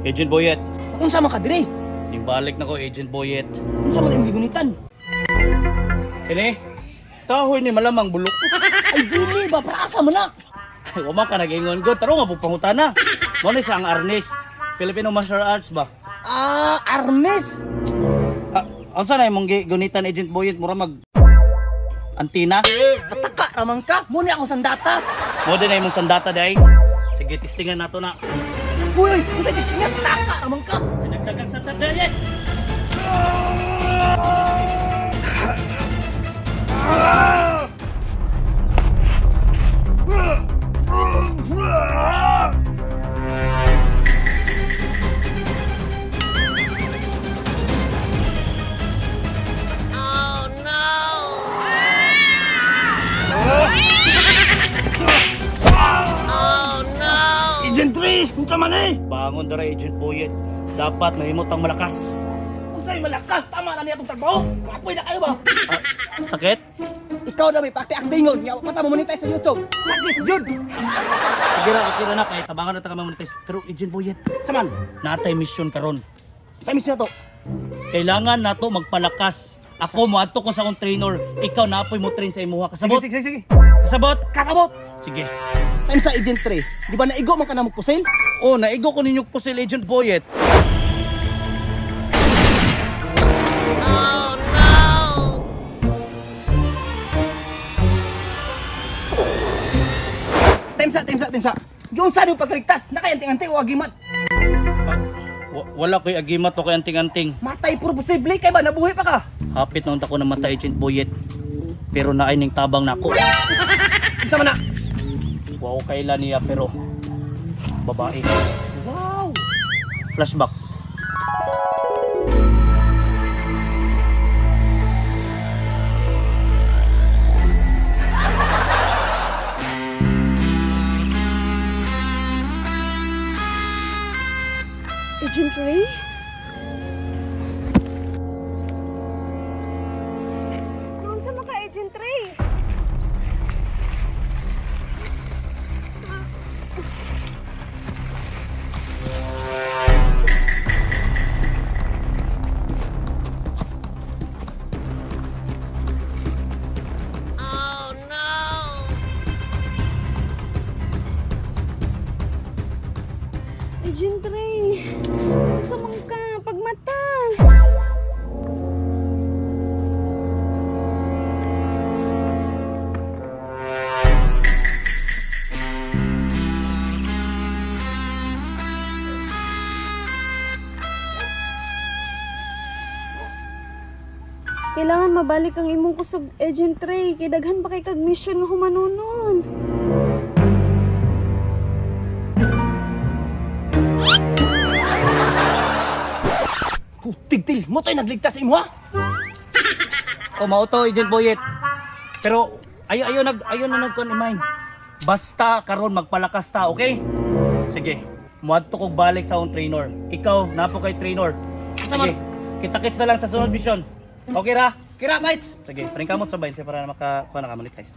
Agent Boyet. Unsa man ka dire? Imbalik na ko, Agent Boyet. Unsa man imong gigunitan? Kini, kahoy ni malamang bulok. Ay dili ba para asa man na? Ay, wama ka nag-ingon ko. Taro nga po pangutana. Muna siya ang Arnis. Filipino Martial Arts ba? Ah, Arnes. Ang sana imong gunitan, Agent Boyet, mura mag... Antina? Pataka ramang ka. Muna akong sandata. Mo din na imong sandata day. Sige, testingan nato na. Uy, unsa distingat taka ramang ka. Nagdagang sa sadya. Agent 3, unsa man eh? Bangon dara, Agent Boyet. Dapat mahimot ang malakas. Unsay malakas tama na niya tong trabaho? Apoy na kayo ba? Sakit? Ikaw na may pakti-actingon. Nga pata mo monetize sa YouTube. Sakit jud. Sige ra, okay ra na kay tabangan na ta ka monetize. Pero Agent Boyet, Saman, natay mission karon. sa mission na to. Kailangan nato magpalakas. Ako moadto ko sa akong trainer. Ikaw naapoy mo train sa imuha. Kasabot? Sige. Kasabot? Kasabot. Sige. Time sa Agent 3. Di ba naigo man ka na magpusil? Oh, naigo ko ninyo po si Agent Boyet. Time sa. Yung sa yung pagkaligtas. Nakayanting-antay o agimat. Wala ko'y agimat o kay anting-anting. Matay puro posible. Kaya ba nabuhay pa ka? Hapit na unta ko na mata, Agent Boyet. Pero naay ning tabang nako. Isa man na. Wow, kailan niya pero babae. Wow. Flashback. Agent Ray? Kung saan ka, Agent Ray? Agent Ray, samang ka, pagmata. Kailangan mabalik ang imong kusog, Agent Ray. Kay daghan pa kay kag mission nga humanunon. Tigtil, mo tayo nagligtas sa imo ha? O mauto, Agent Boyet. Pero ayo na nagkuan mind. Basta karon magpalakas ta, okay? Sige. Muadto kog balik sa akong trainer. Ikaw napo kay trainer. Sige. Kita-kits na lang sa sunod mission. Okay ra? Kira, mates. Sige, paring kamot sa bayan para makakuha na ka monetize.